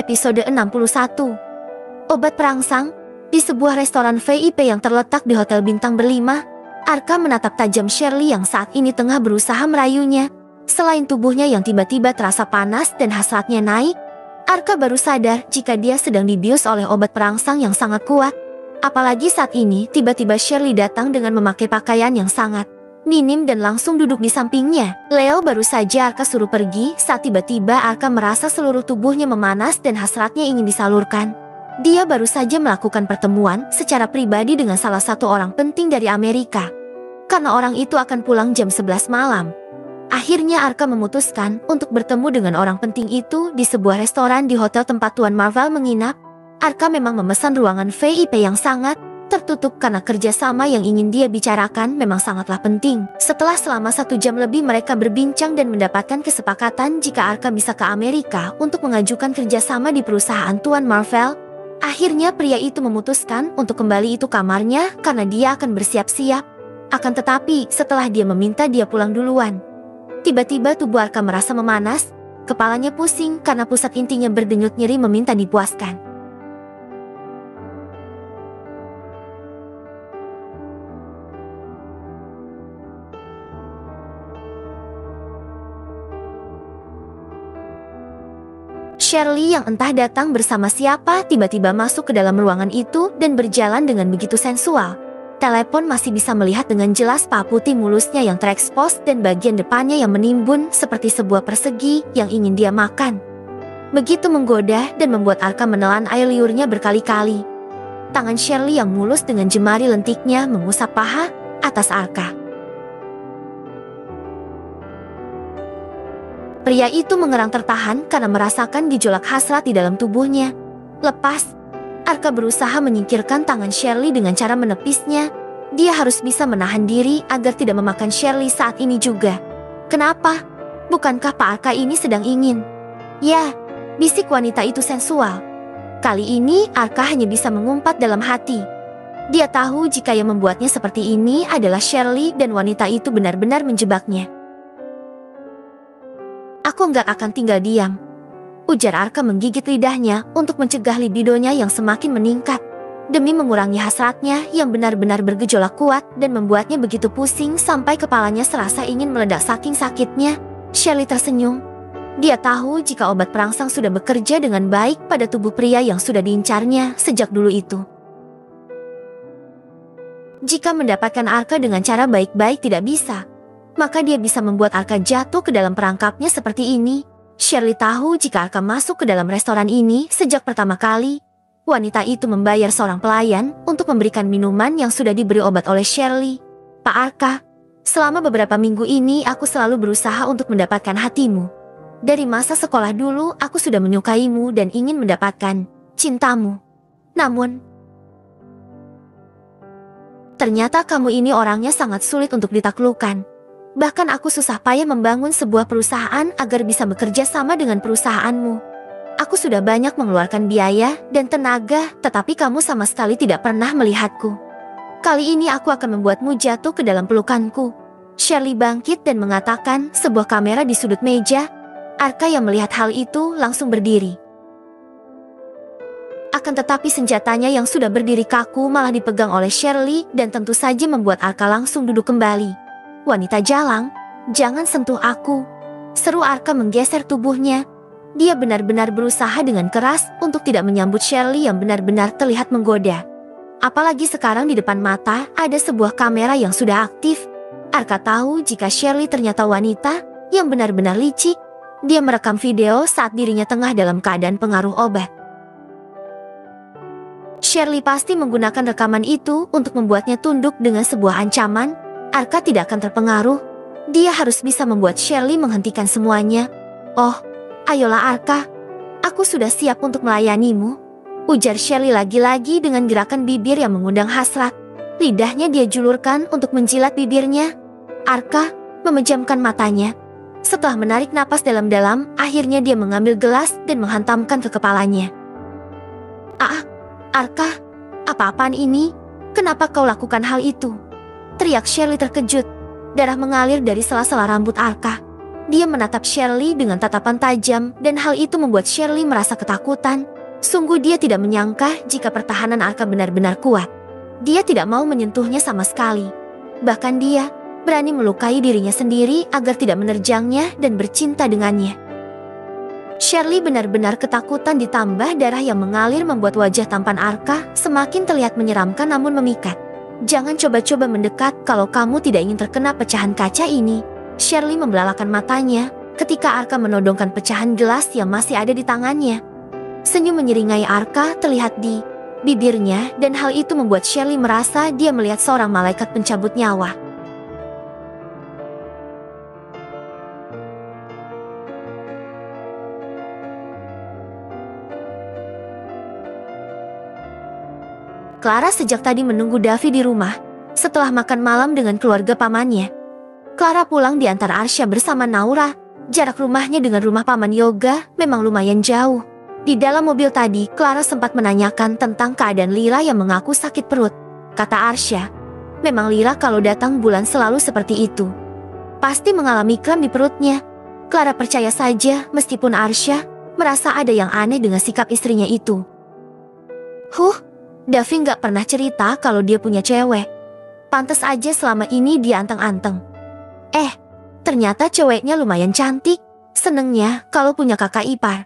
Episode 61. Obat perangsang. Di sebuah restoran VIP yang terletak di hotel bintang berlima, Arka menatap tajam Shirley yang saat ini tengah berusaha merayunya. Selain tubuhnya yang tiba-tiba terasa panas dan hasratnya naik, Arka baru sadar jika dia sedang dibius oleh obat perangsang yang sangat kuat. Apalagi saat ini tiba-tiba Shirley datang dengan memakai pakaian yang sangat minim dan langsung duduk di sampingnya. Leo baru saja Arka suruh pergi saat tiba-tiba Arka merasa seluruh tubuhnya memanas dan hasratnya ingin disalurkan. Dia baru saja melakukan pertemuan secara pribadi dengan salah satu orang penting dari Amerika. Karena orang itu akan pulang jam 11 malam. Akhirnya Arka memutuskan untuk bertemu dengan orang penting itu di sebuah restoran di hotel tempat Tuan Marvel menginap. Arka memang memesan ruangan VIP yang sangat tertutup karena kerjasama yang ingin dia bicarakan memang sangatlah penting. Setelah selama 1 jam lebih mereka berbincang dan mendapatkan kesepakatan jika Arka bisa ke Amerika untuk mengajukan kerjasama di perusahaan Tuan Marvel. Akhirnya pria itu memutuskan untuk kembali itu kamarnya karena dia akan bersiap-siap. Akan tetapi setelah dia meminta dia pulang duluan, tiba-tiba tubuh Arka merasa memanas, kepalanya pusing karena pusat intinya berdenyut nyeri meminta dipuaskan. Shirley yang entah datang bersama siapa tiba-tiba masuk ke dalam ruangan itu dan berjalan dengan begitu sensual. Telepon masih bisa melihat dengan jelas paha putih mulusnya yang terekspos dan bagian depannya yang menimbun seperti sebuah persegi yang ingin dia makan. Begitu menggoda dan membuat Arka menelan air liurnya berkali-kali. Tangan Shirley yang mulus dengan jemari lentiknya mengusap paha atas Arka. Pria itu mengerang tertahan karena merasakan gejolak hasrat di dalam tubuhnya. Lepas, Arka berusaha menyingkirkan tangan Shirley dengan cara menepisnya. Dia harus bisa menahan diri agar tidak memakan Shirley saat ini juga. Kenapa? Bukankah Pak Arka ini sedang ingin? Ya, bisik wanita itu sensual. Kali ini Arka hanya bisa mengumpat dalam hati. Dia tahu jika yang membuatnya seperti ini adalah Shirley dan wanita itu benar-benar menjebaknya. Aku nggak akan tinggal diam, ujar Arka menggigit lidahnya untuk mencegah libidonya yang semakin meningkat. Demi mengurangi hasratnya yang benar-benar bergejolak kuat dan membuatnya begitu pusing sampai kepalanya serasa ingin meledak saking sakitnya. Shirley tersenyum. Dia tahu jika obat perangsang sudah bekerja dengan baik pada tubuh pria yang sudah diincarnya sejak dulu itu. Jika mendapatkan Arka dengan cara baik-baik tidak bisa, maka dia bisa membuat Arka jatuh ke dalam perangkapnya seperti ini. Shirley tahu jika Arka masuk ke dalam restoran ini sejak pertama kali, wanita itu membayar seorang pelayan untuk memberikan minuman yang sudah diberi obat oleh Shirley. Pak Arka, selama beberapa minggu ini aku selalu berusaha untuk mendapatkan hatimu. Dari masa sekolah dulu aku sudah menyukaimu dan ingin mendapatkan cintamu. Namun, ternyata kamu ini orangnya sangat sulit untuk ditaklukkan. Bahkan aku susah payah membangun sebuah perusahaan agar bisa bekerja sama dengan perusahaanmu. Aku sudah banyak mengeluarkan biaya dan tenaga, tetapi kamu sama sekali tidak pernah melihatku. Kali ini aku akan membuatmu jatuh ke dalam pelukanku. Shirley bangkit dan mengatakan sebuah kamera di sudut meja. Arka yang melihat hal itu langsung berdiri. Akan tetapi senjatanya yang sudah berdiri kaku malah dipegang oleh Shirley dan tentu saja membuat Arka langsung duduk kembali. Wanita jalang, jangan sentuh aku, seru Arka menggeser tubuhnya. Dia benar-benar berusaha dengan keras untuk tidak menyambut Shirley yang benar-benar terlihat menggoda. Apalagi sekarang di depan mata ada sebuah kamera yang sudah aktif. Arka tahu jika Shirley ternyata wanita yang benar-benar licik. Dia merekam video saat dirinya tengah dalam keadaan pengaruh obat. Shirley pasti menggunakan rekaman itu untuk membuatnya tunduk dengan sebuah ancaman. Arka tidak akan terpengaruh. Dia harus bisa membuat Shirley menghentikan semuanya. Oh, ayolah Arka. Aku sudah siap untuk melayanimu, ujar Shirley lagi-lagi dengan gerakan bibir yang mengundang hasrat. Lidahnya dia julurkan untuk menjilat bibirnya. Arka memejamkan matanya. Setelah menarik napas dalam-dalam, akhirnya dia mengambil gelas dan menghantamkan ke kepalanya. Arka, apa-apaan ini? Kenapa kau lakukan hal itu? Teriak Shirley terkejut. Darah mengalir dari sela-sela rambut Arka. Dia menatap Shirley dengan tatapan tajam dan hal itu membuat Shirley merasa ketakutan. Sungguh dia tidak menyangka jika pertahanan Arka benar-benar kuat. Dia tidak mau menyentuhnya sama sekali. Bahkan dia berani melukai dirinya sendiri agar tidak menerjangnya dan bercinta dengannya. Shirley benar-benar ketakutan ditambah darah yang mengalir membuat wajah tampan Arka semakin terlihat menyeramkan namun memikat. Jangan coba-coba mendekat kalau kamu tidak ingin terkena pecahan kaca ini. Shirley membelalakan matanya ketika Arka menodongkan pecahan gelas yang masih ada di tangannya. Senyum menyeringai Arka terlihat di bibirnya dan hal itu membuat Shirley merasa dia melihat seorang malaikat pencabut nyawa. Clara sejak tadi menunggu Davi di rumah setelah makan malam dengan keluarga pamannya. Clara pulang di antara Arsya bersama Naura. Jarak rumahnya dengan rumah paman Yoga memang lumayan jauh. Di dalam mobil tadi, Clara sempat menanyakan tentang keadaan Lila yang mengaku sakit perut. Kata Arsya, memang Lila kalau datang bulan selalu seperti itu. Pasti mengalami kram di perutnya. Clara percaya saja meskipun Arsya merasa ada yang aneh dengan sikap istrinya itu. Davi nggak pernah cerita kalau dia punya cewek. Pantes aja selama ini dia anteng-anteng. Ternyata ceweknya lumayan cantik. Senengnya kalau punya kakak ipar.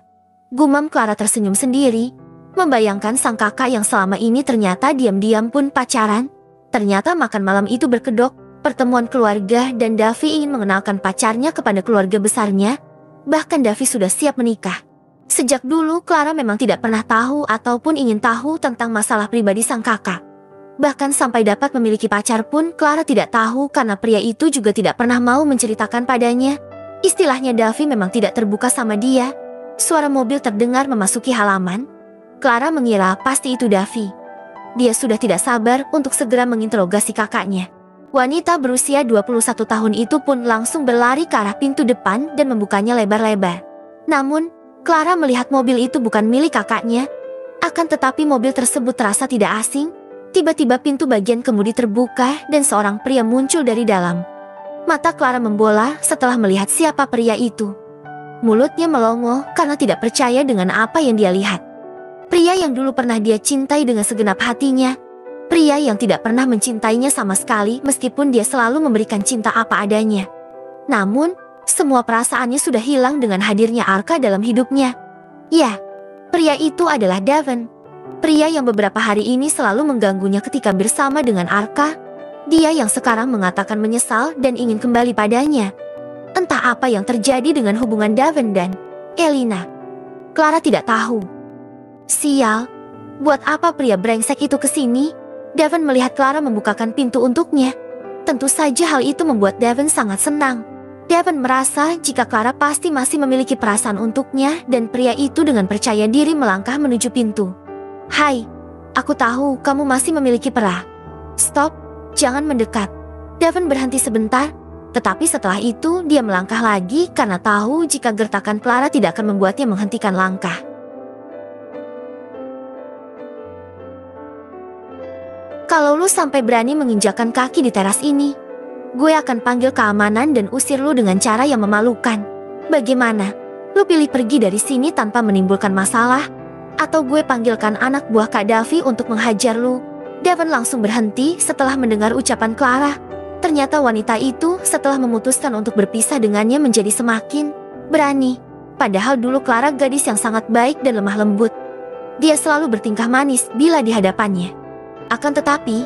Gumam Clara tersenyum sendiri, membayangkan sang kakak yang selama ini ternyata diam-diam pun pacaran. Ternyata makan malam itu berkedok, pertemuan keluarga dan Davi ingin mengenalkan pacarnya kepada keluarga besarnya. Bahkan Davi sudah siap menikah. Sejak dulu Clara memang tidak pernah tahu ataupun ingin tahu tentang masalah pribadi sang kakak. Bahkan sampai dapat memiliki pacar pun Clara tidak tahu karena pria itu juga tidak pernah mau menceritakan padanya. Istilahnya Davi memang tidak terbuka sama dia. Suara mobil terdengar memasuki halaman. Clara mengira pasti itu Davi. Dia sudah tidak sabar untuk segera menginterogasi kakaknya. Wanita berusia 21 tahun itu pun langsung berlari ke arah pintu depan dan membukanya lebar-lebar. Namun, Clara melihat mobil itu bukan milik kakaknya. Akan tetapi mobil tersebut terasa tidak asing. Tiba-tiba pintu bagian kemudi terbuka dan seorang pria muncul dari dalam. Mata Clara membola setelah melihat siapa pria itu. Mulutnya melongo karena tidak percaya dengan apa yang dia lihat. Pria yang dulu pernah dia cintai dengan segenap hatinya. Pria yang tidak pernah mencintainya sama sekali meskipun dia selalu memberikan cinta apa adanya. Namun, semua perasaannya sudah hilang dengan hadirnya Arka dalam hidupnya. Ya, pria itu adalah Devon. Pria yang beberapa hari ini selalu mengganggunya ketika bersama dengan Arka. Dia yang sekarang mengatakan menyesal dan ingin kembali padanya. Entah apa yang terjadi dengan hubungan Devon dan Elina. Clara tidak tahu. Sial, buat apa pria brengsek itu kesini? Devon melihat Clara membukakan pintu untuknya. Tentu saja hal itu membuat Devon sangat senang. Devon merasa jika Clara pasti masih memiliki perasaan untuknya dan pria itu dengan percaya diri melangkah menuju pintu. Hai, aku tahu kamu masih memiliki pera. Stop, jangan mendekat. Devon berhenti sebentar, tetapi setelah itu dia melangkah lagi karena tahu jika gertakan Clara tidak akan membuatnya menghentikan langkah. Kalau lu sampai berani menginjakkan kaki di teras ini, gue akan panggil keamanan dan usir lu dengan cara yang memalukan. Bagaimana? Lu pilih pergi dari sini tanpa menimbulkan masalah? Atau gue panggilkan anak buah Kak Davi untuk menghajar lu? Devon langsung berhenti setelah mendengar ucapan Clara. Ternyata wanita itu setelah memutuskan untuk berpisah dengannya menjadi semakin berani. Padahal dulu Clara gadis yang sangat baik dan lemah lembut. Dia selalu bertingkah manis bila di hadapannya. Akan tetapi,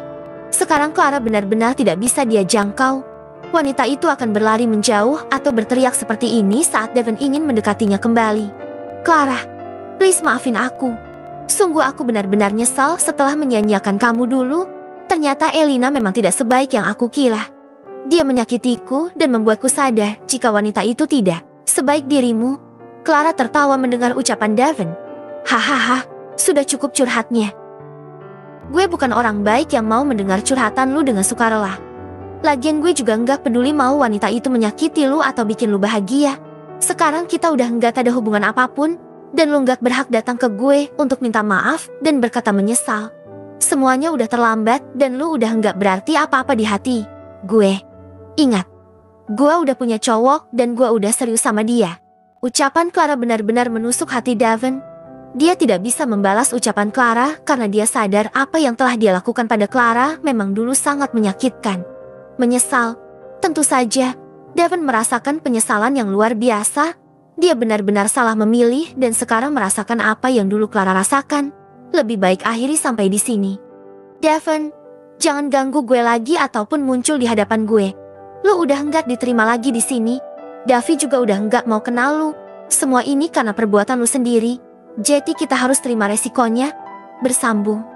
sekarang Clara benar-benar tidak bisa dia jangkau. Wanita itu akan berlari menjauh atau berteriak seperti ini saat Devon ingin mendekatinya kembali. Clara, please maafin aku. Sungguh aku benar-benar nyesal setelah menyanyiakan kamu dulu. Ternyata Elina memang tidak sebaik yang aku kira. Dia menyakitiku dan membuatku sadar jika wanita itu tidak sebaik dirimu. Clara tertawa mendengar ucapan Devon. Hahaha, sudah cukup curhatnya. Gue bukan orang baik yang mau mendengar curhatan lu dengan sukarela. Lagian gue juga nggak peduli mau wanita itu menyakiti lu atau bikin lu bahagia. Sekarang kita udah nggak ada hubungan apapun, dan lu nggak berhak datang ke gue untuk minta maaf dan berkata menyesal. Semuanya udah terlambat dan lu udah nggak berarti apa-apa di hati gue. Ingat, Gua udah punya cowok dan gua udah serius sama dia. Ucapan Clara benar-benar menusuk hati Devon. Dia tidak bisa membalas ucapan Clara karena dia sadar apa yang telah dia lakukan pada Clara memang dulu sangat menyakitkan. Menyesal. Tentu saja, Devon merasakan penyesalan yang luar biasa. Dia benar-benar salah memilih dan sekarang merasakan apa yang dulu Clara rasakan. Lebih baik akhiri sampai di sini. Devon, jangan ganggu gue lagi ataupun muncul di hadapan gue. Lu udah enggak diterima lagi di sini. Davi juga udah enggak mau kenal lu. Semua ini karena perbuatan lu sendiri. Jadi kita harus terima resikonya. Bersambung.